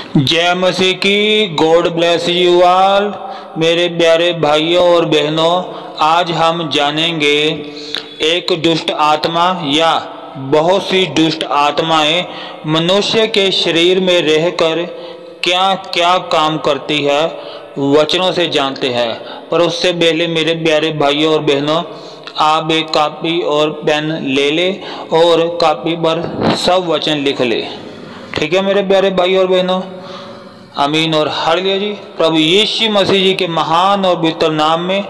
जय मसीह की। God bless you all. मेरे प्यारे भाइयों और बहनों, आज हम जानेंगे एक दुष्ट आत्मा या बहुत सी दुष्ट आत्माएं मनुष्य के शरीर में रहकर क्या क्या काम करती है, वचनों से जानते हैं। पर उससे पहले मेरे प्यारे भाइयों और बहनों, आप एक कॉपी और पेन ले ले और कॉपी पर सब वचन लिख ले। ठीक है मेरे प्यारे भाई और बहनों, आमीन और हालेलुया जी। प्रभु यीशु मसीह जी के महान और पवित्र नाम में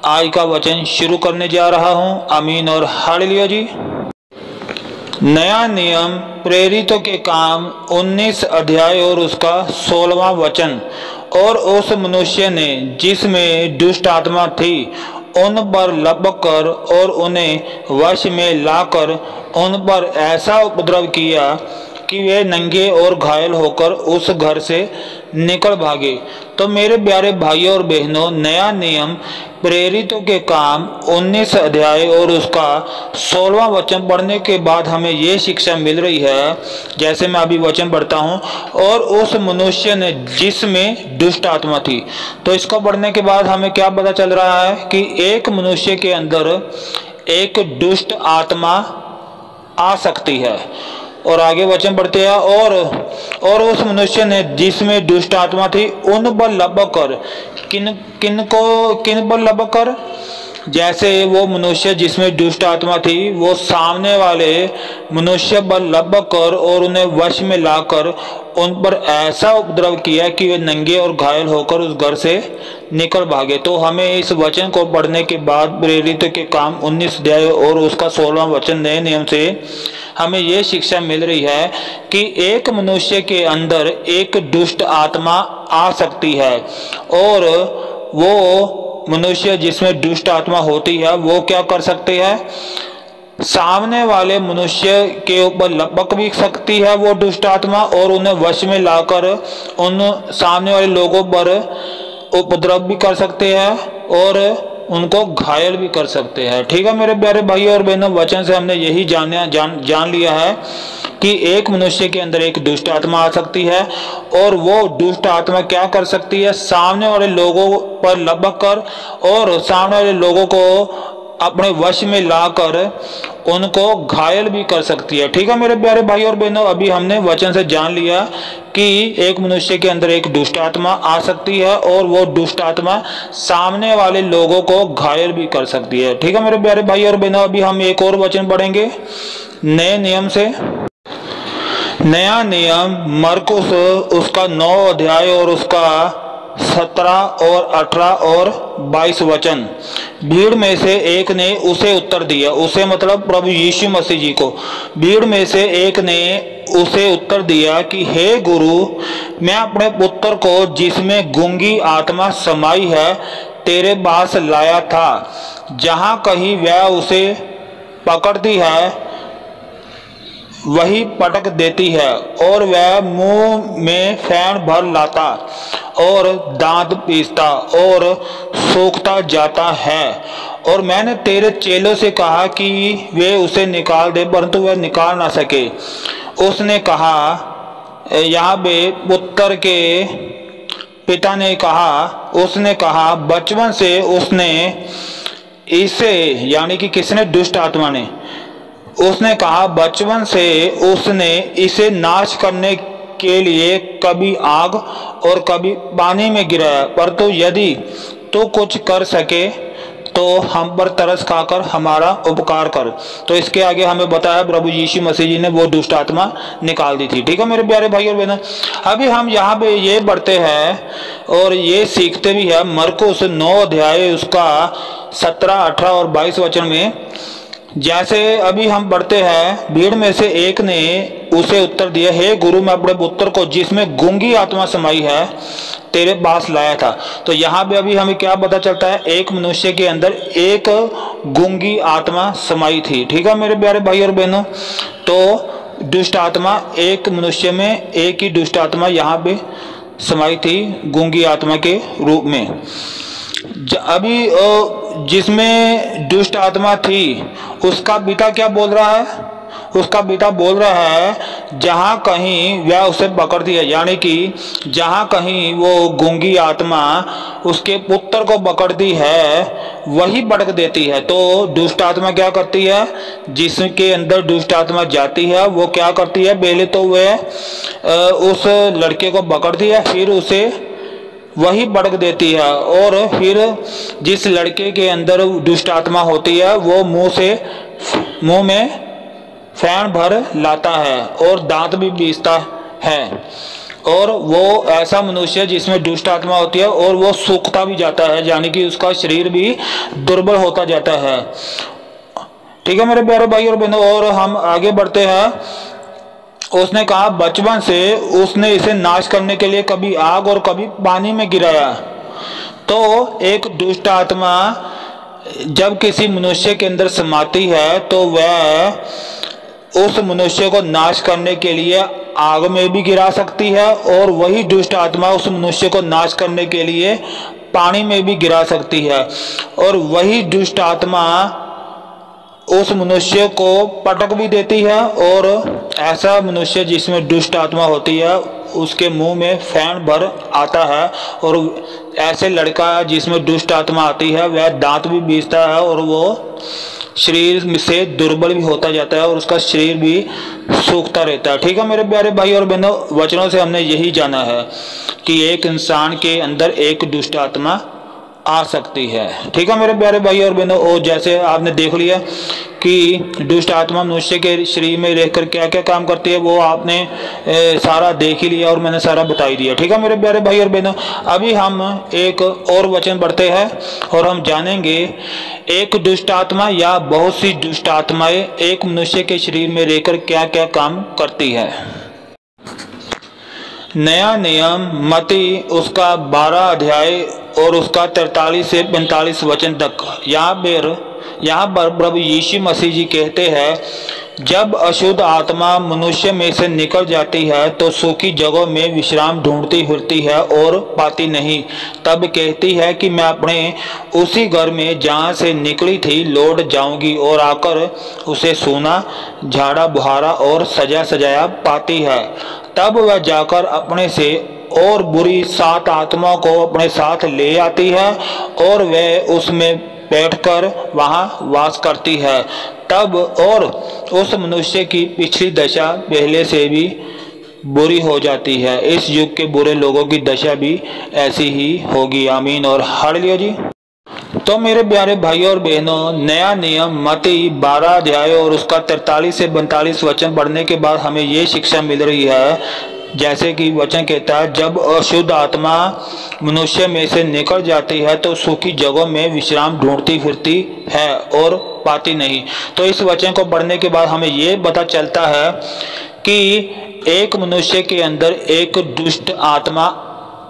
आज का वचन शुरू करने जा रहा हूँ। आमीन और हालेलुया जी। नया नियम प्रेरितों के काम 19 अध्याय और उसका 16वां वचन। और उस मनुष्य ने जिसमें दुष्ट आत्मा थी उन पर लपक कर और उन्हें वश में लाकर उन पर ऐसा उपद्रव किया कि वे नंगे और घायल होकर उस घर से निकल भागे। तो मेरे प्यारे भाइयों और बहनों, नया नियम प्रेरितों के काम 19 अध्याय और उसका 16वां वचन पढ़ने के बाद हमें ये शिक्षा मिल रही है, जैसे मैं अभी वचन पढ़ता हूँ। और उस मनुष्य ने जिसमें दुष्ट आत्मा थी, तो इसको पढ़ने के बाद हमें क्या पता चल रहा है कि एक मनुष्य के अंदर एक दुष्ट आत्मा आ सकती है। और आगे वचन पढ़ते हैं, और उस मनुष्य ने जिसमें दुष्ट आत्मा थी उन पर लपक कर, किन पर लपक कर, जैसे वो मनुष्य जिसमें दुष्ट आत्मा थी वो सामने वाले मनुष्य पर लपक कर और उन्हें वश में लाकर उन पर ऐसा उपद्रव किया कि वे नंगे और घायल होकर उस घर से निकल भागे। तो हमें इस वचन को पढ़ने के बाद प्रेरित के काम 19 अध्याय और उसका 16वां वचन नए नियम से हमें ये शिक्षा मिल रही है कि एक मनुष्य के अंदर एक दुष्ट आत्मा आ सकती है। और वो मनुष्य जिसमें दुष्ट आत्मा होती है वो क्या कर सकती है, सामने वाले मनुष्य के ऊपर लपक भी सकती है वो दुष्ट आत्मा, और उन्हें वश में लाकर उन सामने वाले लोगों पर उपद्रव भी कर सकते हैं और उनको घायल भी कर सकते हैं। ठीक है मेरे प्यारे भाइयों और बहनों, वचन से हमने यही जान लिया है कि एक मनुष्य के अंदर एक दुष्ट आत्मा आ सकती है और वो दुष्ट आत्मा क्या कर सकती है, सामने वाले लोगों पर लपक कर और सामने वाले लोगों को अपने वश में लाकर उनको घायल भी कर सकती है। ठीक है मेरे प्यारे भाई और बहनों, अभी हमने वचन से जान लिया कि एक मनुष्य के अंदर एक दुष्ट आत्मा आ सकती है और वो दुष्ट आत्मा सामने वाले लोगों को घायल भी कर सकती है। ठीक है मेरे प्यारे भाई और बहनों, अभी हम एक और वचन पढ़ेंगे नए नियम से। नया नियम मरकुस उसका 9 अध्याय और उसका 17 और 18 और 22 वचन। भीड़ में से एक ने उसे उत्तर दिया, उसे मतलब प्रभु यीशु मसीह जी को। भीड़ में से एक ने उसे उत्तर दिया कि हे गुरु, मैं अपने पुत्र को जिसमें गूंगी आत्मा समाई है तेरे पास लाया था। जहाँ कहीं वह उसे पकड़ती है वही पटक देती है और वह मुंह में फैन भर लाता और दांत पीसता और सूखता जाता है। और मैंने तेरे चेलों से कहा कि वे उसे निकाल दे, परंतु वह निकाल ना सके। उसने कहा, यहाँ पे पुत्र के पिता ने कहा, उसने कहा बचपन से उसने इसे, यानी कि किसने, दुष्ट आत्मा ने, उसने कहा बचपन से उसने इसे नाश करने के लिए कभी आग और कभी पानी में गिराया, परंतु यदि तू कुछ कर सके तो हम पर तरस खाकर हमारा उपकार कर। तो इसके आगे हमें बताया प्रभु यीशु मसीह जी ने वो दुष्ट आत्मा निकाल दी थी। ठीक है मेरे प्यारे भाई और बहनों, अभी हम यहाँ पे ये पढ़ते हैं और ये सीखते भी है मरकुस 9 अध्याय उसका 17, 18 और 22 वचन में। जैसे अभी हम पढ़ते हैं, भीड़ में से एक ने उसे उत्तर दिया, हे गुरु, मैं अपने पुत्र को जिसमें गूंगी आत्मा समाई है तेरे पास लाया था। तो यहाँ पे अभी हमें क्या पता चलता है, एक मनुष्य के अंदर एक गूंगी आत्मा समाई थी। ठीक है मेरे प्यारे भाई और बहनों, तो दुष्ट आत्मा एक मनुष्य में एक ही दुष्ट आत्मा यहाँ पे समाई थी गूंगी आत्मा के रूप में। अभी जिसमें दुष्ट आत्मा थी उसका पिता क्या बोल रहा है, उसका बेटा बोल रहा है जहाँ कहीं वह उसे पकड़ती है, यानी कि जहाँ कहीं वो गूंगी आत्मा उसके पुत्र को पकड़ती है वही भड़क देती है। तो दुष्ट आत्मा क्या करती है, जिसके अंदर दुष्ट आत्मा जाती है वो क्या करती है, पहले तो वह उस लड़के को पकड़ती है, फिर उसे वही भड़क देती है, और फिर जिस लड़के के अंदर दुष्ट आत्मा होती है वो मुंह में फैन भर लाता है और दांत भी पीसता है, और वो ऐसा मनुष्य जिसमें दुष्ट आत्मा होती है और वो सूखता भी जाता है, यानी कि उसका शरीर भी दुर्बल होता जाता है। ठीक है मेरे प्यारे भाई और बहनों, और हम आगे बढ़ते हैं। उसने कहा बचपन से उसने इसे नाश करने के लिए कभी आग और कभी पानी में गिराया। तो एक दुष्ट आत्मा जब किसी मनुष्य के अंदर समाती है तो वह उस मनुष्य को नाश करने के लिए आग में भी गिरा सकती है, और वही दुष्ट आत्मा उस मनुष्य को नाश करने के लिए पानी में भी गिरा सकती है, और वही दुष्ट आत्मा उस मनुष्य को पटक भी देती है। और ऐसा मनुष्य जिसमें दुष्ट आत्मा होती है उसके मुंह में फैन भर आता है, और ऐसे लड़का जिसमें दुष्ट आत्मा आती है वह दांत भी पीसता है और वो शरीर से दुर्बल भी होता जाता है और उसका शरीर भी सूखता रहता है। ठीक है मेरे प्यारे भाई और बहनों, वचनों से हमने यही जाना है कि एक इंसान के अंदर एक दुष्ट आत्मा आ सकती है। ठीक है मेरे प्यारे भाई और बहनों, और जैसे आपने देख लिया कि दुष्ट आत्मा मनुष्य के शरीर में रहकर क्या क्या काम करती है वो आपने सारा देख ही लिया और मैंने सारा बता ही दिया। ठीक है मेरे प्यारे भाई और बहनों, अभी हम एक और वचन पढ़ते हैं और हम जानेंगे एक दुष्ट आत्मा या बहुत सी दुष्ट आत्माएं एक मनुष्य के शरीर में रहकर क्या क्या काम करती है। नया नियम मती उसका 12 अध्याय और उसका 43 से 45 वचन तक। यहाँ पर प्रभु यीशु मसीह जी कहते हैं जब अशुद्ध आत्मा मनुष्य में से निकल जाती है तो सूखी जगहों में विश्राम ढूंढती फिरती है और पाती नहीं। तब कहती है कि मैं अपने उसी घर में जहाँ से निकली थी लौट जाऊंगी, और आकर उसे सूना झाड़ा बुहारा और सजा सजाया पाती है। तब वह जाकर अपने से और बुरी 7 आत्माओं को अपने साथ ले आती है और वह उसमें बैठकर वहां वास करती है। तब और उस मनुष्य की पिछली दशा पहले से भी बुरी हो जाती है। इस युग के बुरे लोगों की दशा भी ऐसी ही होगी। आमीन और हालेलुया जी। तो मेरे प्यारे भाइयों और बहनों, नया नियम मती 12 अध्याय और उसका 43 से 42 वचन पढ़ने के बाद हमें ये शिक्षा मिल रही है, जैसे कि वचन कहता है जब अशुद्ध आत्मा मनुष्य में से निकल जाती है तो सूखी जगहों में विश्राम ढूंढती फिरती है और पाती नहीं। तो इस वचन को पढ़ने के बाद हमें ये पता चलता है कि एक मनुष्य के अंदर एक दुष्ट आत्मा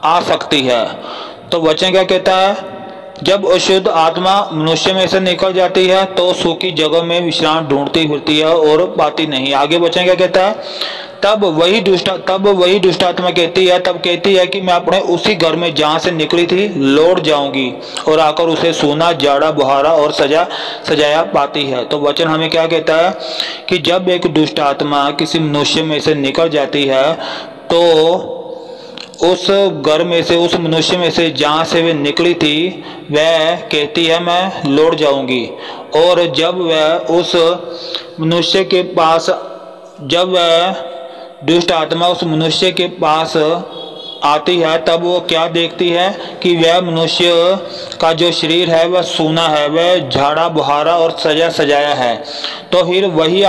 आ सकती है। तो वचन क्या कहता है, जब अशुद्ध आत्मा मनुष्य में से निकल जाती है तो सूखी जगह में विश्राम ढूंढती फिरती है और पाती नहीं। आगे वचन क्या कहता है, तब वही दुष्ट आत्मा कहती है कि मैं अपने उसी घर में जहाँ से निकली थी लौट जाऊंगी, और आकर उसे सूना झाड़ा बुहारा और सजाया पाती है। तो वचन हमें क्या कहता है कि जब एक दुष्ट आत्मा किसी मनुष्य में से निकल जाती है तो उस घर में से, उस मनुष्य में से जहाँ से वे निकली थी वह कहती है मैं लौट जाऊंगी। और जब वह उस मनुष्य के पास, जब वह दुष्ट आत्मा उस मनुष्य के पास आती है तब वो क्या देखती है कि वह मनुष्य का जो शरीर है वह सूना है, वह झाड़ा बुहारा और सजा सजाया है। तो फिर वही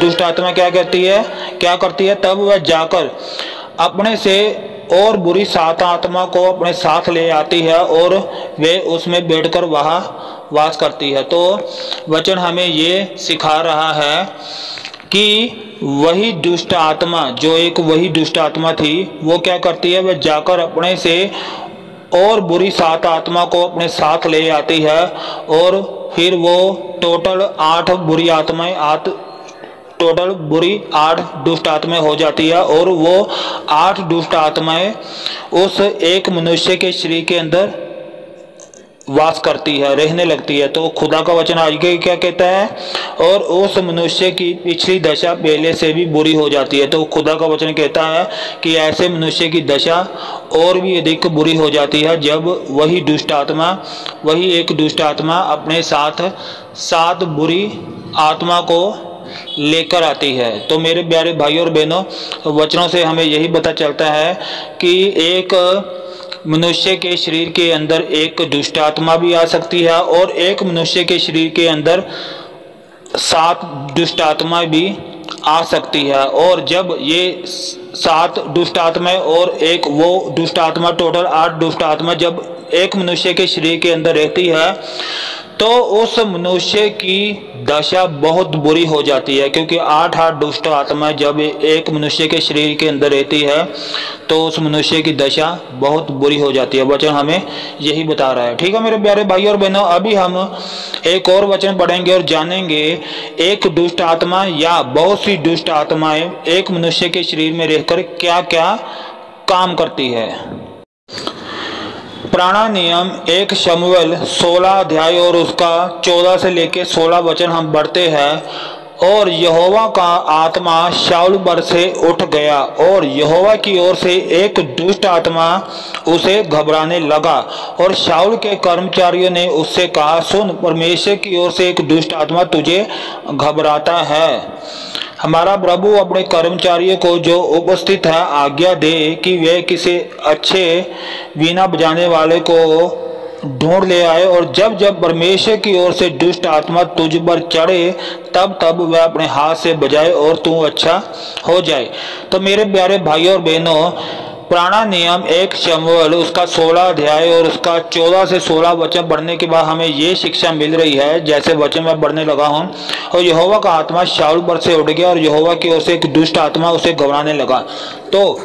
दुष्ट आत्मा क्या करती है, तब वह जाकर अपने से और बुरी 7 आत्मा को अपने साथ ले आती है और वे उसमें बैठकर वहाँ वास करती है। तो वचन हमें ये सिखा रहा है कि वही दुष्ट आत्मा, जो एक वही दुष्ट आत्मा थी, वो क्या करती है, वह जाकर अपने से और बुरी 7 आत्मा को अपने साथ ले आती है, और फिर वो टोटल 8 दुष्ट आत्माएं हो जाती है, और वो 8 दुष्ट आत्माएं उस एक मनुष्य के शरीर के अंदर वास करती है, रहने लगती है। तो खुदा का वचन आगे क्या कहता है, और उस मनुष्य की पिछली दशा पहले से भी बुरी हो जाती है। तो खुदा का वचन कहता है कि ऐसे मनुष्य की दशा और भी अधिक बुरी हो जाती है जब वही एक दुष्ट आत्मा अपने साथ 7 बुरी आत्मा को लेकर आती है। तो मेरे प्यारे भाइयों और बहनों, वचनों से हमें यही पता चलता है कि एक मनुष्य के शरीर के अंदर एक दुष्ट आत्मा भी आ सकती है और एक मनुष्य के शरीर के अंदर 7 दुष्ट आत्मा भी आ सकती है। और जब ये 7 दुष्ट आत्माएं और एक वो दुष्ट आत्मा, टोटल 8 दुष्ट आत्मा जब एक मनुष्य के शरीर के अंदर रहती है तो उस मनुष्य की दशा बहुत बुरी हो जाती है, क्योंकि 8 दुष्ट आत्माएं जब एक मनुष्य के शरीर के अंदर रहती है तो उस मनुष्य की दशा बहुत बुरी हो जाती है। वचन हमें यही बता रहा है। ठीक है मेरे प्यारे भाइयों और बहनों, अभी हम एक और वचन पढ़ेंगे और जानेंगे एक दुष्ट आत्मा या बहुत सी दुष्ट आत्माएं एक मनुष्य के शरीर में रहकर क्या क्या काम करती है। पुराना नियम 1 शमूएल 16 अध्याय और उसका 14 से लेकर 16 वचन हम पढ़ते हैं। और यहोवा का आत्मा शाऊल पर से उठ गया और यहोवा की ओर से एक दुष्ट आत्मा उसे घबराने लगा। और शाऊल के कर्मचारियों ने उससे कहा, सुन, परमेश्वर की ओर से एक दुष्ट आत्मा तुझे घबराता है। हमारा प्रभु अपने कर्मचारियों को जो उपस्थित है आज्ञा दे कि वे किसी अच्छे वीणा बजाने वाले को ढूंढ ले आए, और जब जब परमेश्वर की ओर से दुष्ट आत्मा तुझ पर चढ़े तब तब वह अपने हाथ से बजाए और तू अच्छा हो जाए। तो मेरे प्यारे भाइयों और बहनों, पुराना नियम 1 शमूएल उसका 16 अध्याय और उसका 14 से 16 वचन पढ़ने के बाद हमें ये शिक्षा मिल रही है, जैसे वचन मैं पढ़ने लगा हूँ। और यहोवा का आत्मा शाऊल पर से उठ गया और यहोवा की ओर से एक दुष्ट आत्मा उसे घबराने लगा। तो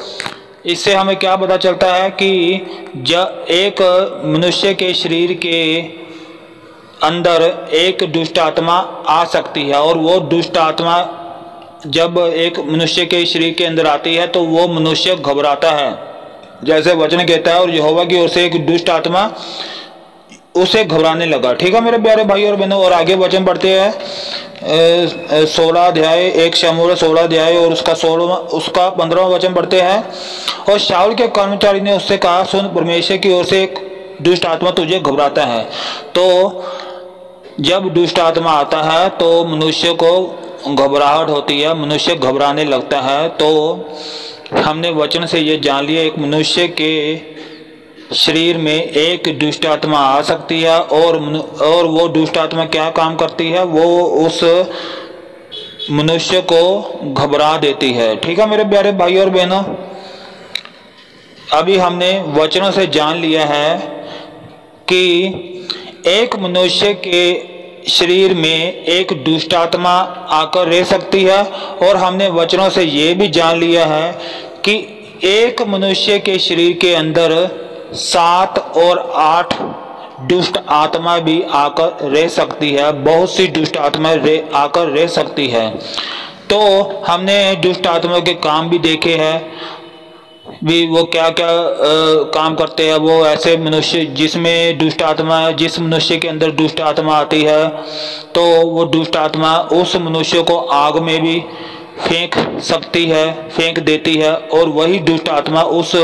इससे हमें क्या पता चलता है कि जब एक मनुष्य के शरीर के अंदर एक दुष्ट आत्मा आ सकती है, और वो दुष्ट आत्मा जब एक मनुष्य के शरीर के अंदर आती है तो वो मनुष्य घबराता है, जैसे वचन कहता है, और यहोवा की ओर से एक दुष्ट आत्मा उसे घबराने लगा। ठीक है मेरे प्यारे भाई और बहनों, और आगे वचन पढ़ते हैं 16 अध्याय 1 शमूएल 16 अध्याय और उसका 15वां वचन पढ़ते हैं। और शाऊल के कर्मचारी ने उससे कहा, सुन, परमेश्वर की ओर से एक दुष्ट आत्मा तुझे घबराता है। तो जब दुष्ट आत्मा आता है तो मनुष्य को घबराहट होती है, मनुष्य घबराने लगता है। तो हमने वचन से ये जान लिया, एक मनुष्य के शरीर में एक दुष्ट आत्मा आ सकती है और वो दुष्ट आत्मा क्या काम करती है, वो उस मनुष्य को घबरा देती है। ठीक है मेरे प्यारे भाई और बहनों, अभी हमने वचनों से जान लिया है कि एक मनुष्य के शरीर में एक दुष्ट आत्मा आकर रह सकती है, और हमने वचनों से ये भी जान लिया है कि एक मनुष्य के शरीर के अंदर 7 और 8 दुष्ट आत्मा भी आकर रह सकती है, बहुत सी दुष्ट आत्माएं आकर रह सकती है। तो हमने दुष्ट आत्मा के काम भी देखे हैं, भी वो क्या क्या काम करते हैं। वो ऐसे मनुष्य जिसमें दुष्ट आत्मा है, जिस मनुष्य के अंदर दुष्ट आत्मा आती है तो वो दुष्ट आत्मा उस मनुष्य को आग में भी फेंक सकती है, फेंक देती है, और वही दुष्ट आत्मा उस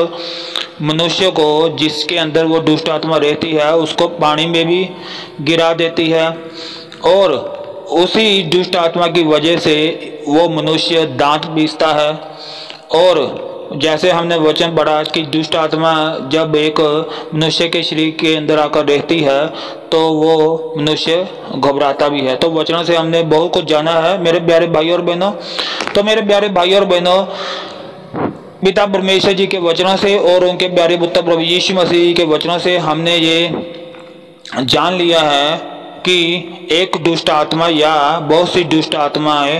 मनुष्य को जिसके अंदर वो दुष्ट आत्मा रहती है उसको पानी में भी गिरा देती है, और उसी दुष्ट आत्मा की वजह से वो मनुष्य दांत पीसता है। और जैसे हमने वचन पढ़ा कि दुष्ट आत्मा जब एक मनुष्य के शरीर के अंदर आकर रहती है तो वो मनुष्य घबराता भी है। तो वचनों से हमने बहुत कुछ जाना है मेरे प्यारे भाई और बहनों। तो मेरे प्यारे भाई और बहनों, पिता परमेश्वर जी के वचनों से और उनके प्यारे पुत्र प्रभु यीशु मसीह जी के वचनों से हमने ये जान लिया है कि एक दुष्ट आत्मा या बहुत सी दुष्ट आत्माएं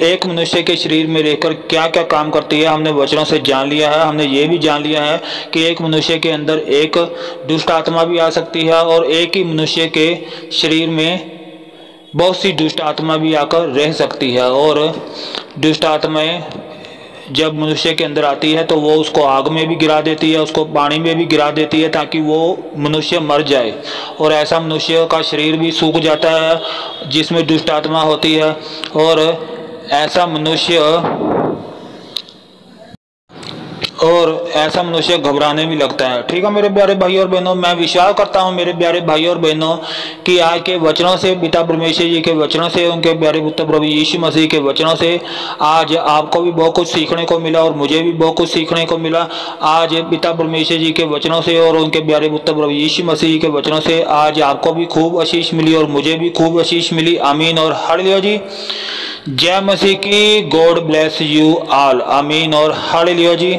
एक मनुष्य के शरीर में रहकर क्या क्या काम करती है, हमने वचनों से जान लिया है। हमने ये भी जान लिया है कि एक मनुष्य के अंदर एक दुष्ट आत्मा भी आ सकती है, और एक ही मनुष्य के शरीर में बहुत सी दुष्ट आत्मा भी आकर रह सकती है। और दुष्ट आत्माएं जब मनुष्य के अंदर आती है तो वो उसको आग में भी गिरा देती है, उसको पानी में भी गिरा देती है ताकि वो मनुष्य मर जाए। और ऐसा मनुष्य का शरीर भी सूख जाता है जिसमें दुष्ट आत्मा होती है, और ऐसा मनुष्य घबराने भी लगता है। ठीक है मेरे प्यारे भाई और बहनों, मैं विश्वास करता हूँ मेरे प्यारे भाई और बहनों कि आज के वचनों से, पिता परमेश्वर जी के वचनों से, उनके प्यारे पुत्र प्रभु यीशु मसीह के वचनों से आज आपको भी बहुत कुछ सीखने को मिला और मुझे भी बहुत कुछ सीखने को मिला। आज पिता परमेश्वर जी के वचनों से और उनके प्यारे पुत्र प्रभु यीशु मसीह के वचनों से आज आपको भी खूब आशीष मिली और मुझे भी खूब आशीष मिली। आमीन और हालेलुया जी। जय मसीह की। God bless you all. आमीन और हालेलुया जी।